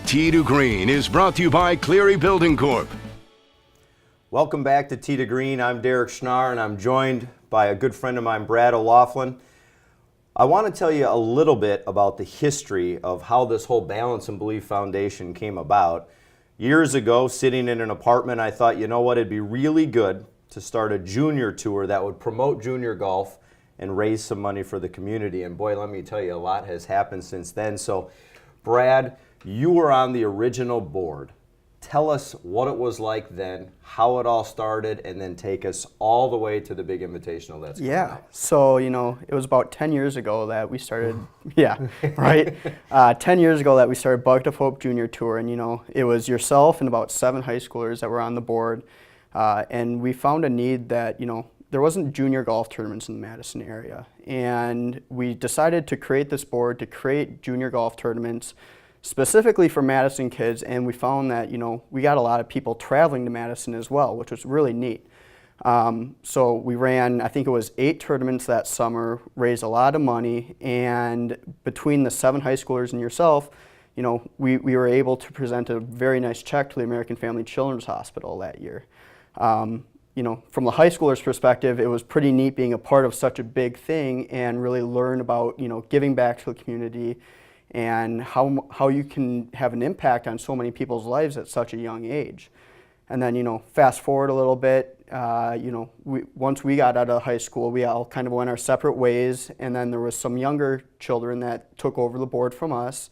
Tee to Green is brought to you by Cleary Building Corp. Welcome back to Tee to Green. I'm Derek Schnarr, and I'm joined by a good friend of mine, Brad O'Laughlin. I want to tell you a little bit about the history of how this whole Balance and Believe Foundation came about. Years ago, sitting in an apartment, I thought, you know what, it'd be really good to start a junior tour that would promote junior golf and raise some money for the community. And boy, let me tell you, a lot has happened since then. So, Brad, you were on the original board. Tell us what it was like then, how it all started, and then take us all the way to the big invitational that's coming up. So, it was about 10 years ago that we started, 10 years ago that we started Bucket of Hope Junior Tour, and, it was yourself and about 7 high schoolers that were on the board, and we found a need that, there wasn't junior golf tournaments in the Madison area, and we decided to create this board to create junior golf tournaments specifically for Madison kids, and we found that, we got a lot of people traveling to Madison as well, which was really neat. So we ran, I think it was 8 tournaments that summer, raised a lot of money, and between the 7 high schoolers and yourself, we were able to present a very nice check to the American Family Children's Hospital that year. From the high schoolers' perspective, it was pretty neat being a part of such a big thing and really learn about, giving back to the community and how you can have an impact on so many people's lives at such a young age. And then, fast forward a little bit, once we got out of high school, we all kind of went our separate ways, and then there was some younger children that took over the board from us.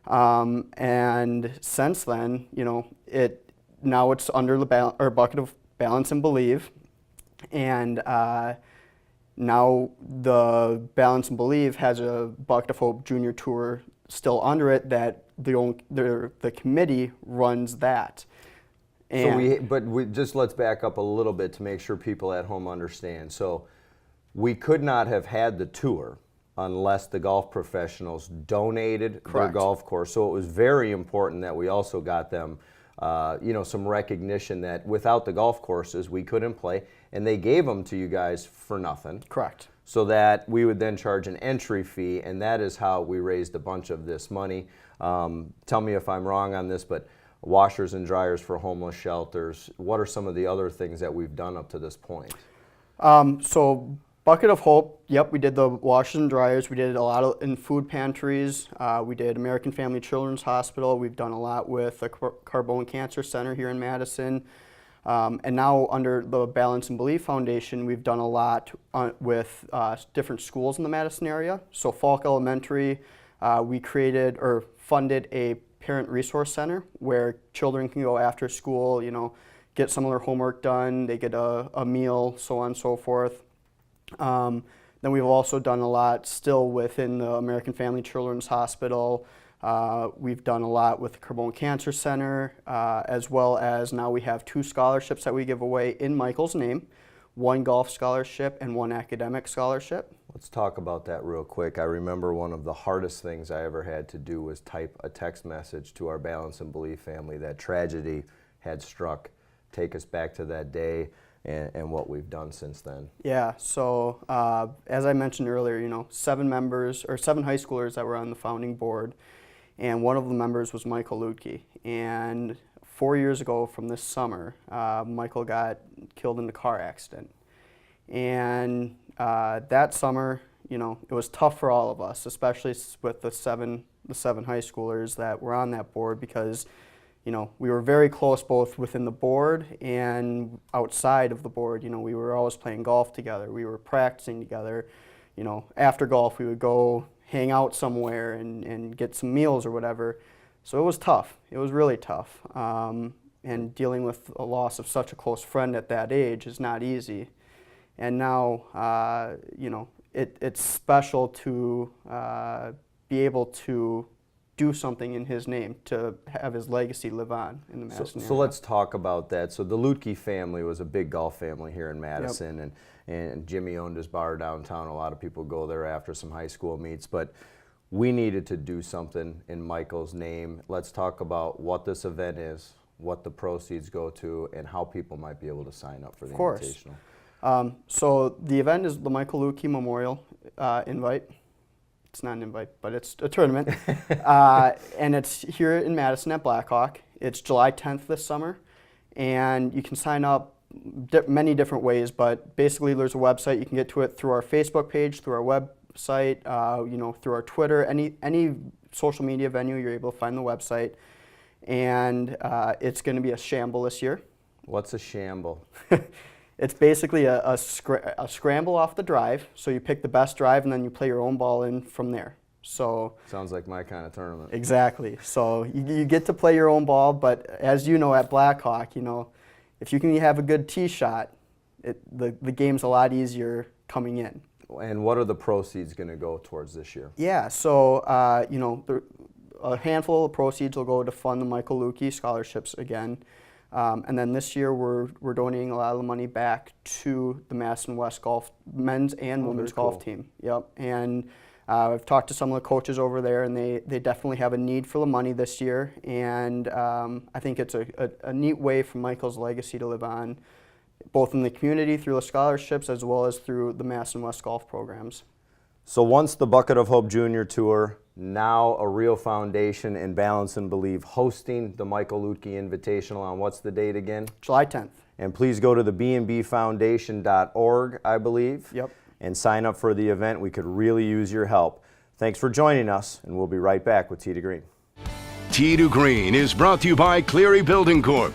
And since then, now it's under the Bucket of Balance and Believe, and now the Balance and Believe has a Bucket of Hope Junior Tour still under it that the committee runs that. And Just let's back up a little bit to make sure people at home understand. So we could not have had the tour unless the golf professionals donated their golf course. So it was very important that we also got them some recognition that without the golf courses we couldn't play, and they gave them to you guys for nothing. Correct. So that we would then charge an entry fee, and that is how we raised a bunch of this money. Tell me if I'm wrong on this, but washers and dryers for homeless shelters. What are some of the other things that we've done up to this point? So Bucket of Hope, yep, we did the washers and dryers. We did a lot in food pantries. We did American Family Children's Hospital. We've done a lot with the Carbone Cancer Center here in Madison. And now under the Balance and Believe Foundation, we've done a lot with different schools in the Madison area. So Falk Elementary, we created or funded a parent resource center where children can go after school, get some of their homework done, they get a meal, so on and so forth. Then we've also done a lot still within the American Family Children's Hospital. We've done a lot with the Carbone Cancer Center, as well as now we have 2 scholarships that we give away in Michael's name, 1 golf scholarship and 1 academic scholarship. Let's talk about that real quick. I remember one of the hardest things I ever had to do was type a text message to our Balance and Believe family that tragedy had struck. Take us back to that day and what we've done since then. Yeah, so as I mentioned earlier, 7 members or 7 high schoolers that were on the founding board, and one of the members was Michael Lukey. And 4 years ago from this summer, Michael got killed in a car accident. And that summer, it was tough for all of us, especially with the seven high schoolers that were on that board, because we were very close both within the board and outside of the board. We were always playing golf together. We were practicing together. After golf, we would go hang out somewhere and get some meals or whatever. So it was tough. It was really tough. And dealing with a loss of such a close friend at that age is not easy. And now, it's special to be able to do something in his name, to have his legacy live on in the Madison area. So let's talk about that. So the Lukey family was a big golf family here in Madison, yep. and Jimmy owned his bar downtown. A lot of people go there after some high school meets, but we needed to do something in Michael's name. Let's talk about what this event is, what the proceeds go to, and how people might be able to sign up for the Invitational. So the event is the Michael Lukey Memorial Invite. it's not an invite, but it's a tournament. And it's here in Madison at Blackhawk. It's July 10th this summer, and you can sign up many different ways, but basically there's a website. You can get to it through our Facebook page, through our website, through our Twitter, any social media venue, you're able to find the website. And it's going to be a shamble this year. What's a shamble? It's basically a scramble off the drive. So you pick the best drive and then you play your own ball in from there. So sounds like my kind of tournament. Exactly. So you get to play your own ball, but as you know at Blackhawk, if you can have a good tee shot, the game's a lot easier coming in. And what are the proceeds going to go towards this year? Yeah, so a handful of proceeds will go to fund the Michael Lukey scholarships again. And then this year we're donating a lot of the money back to the Madison West golf men's and women's golf team. Yep. And I've talked to some of the coaches over there, and they definitely have a need for the money this year. And I think it's a neat way for Michael's legacy to live on, both in the community through the scholarships as well as through the Madison West golf programs. So once the Bucket of Hope Junior Tour, now a real foundation in Balance and Believe, hosting the Michael Lukey Invitational on what's the date again? July 10th. And please go to the bnbfoundation.org, I believe. Yep. And sign up for the event. We could really use your help. Thanks for joining us, and we'll be right back with Tee to Green. Tee to Green is brought to you by Cleary Building Corp.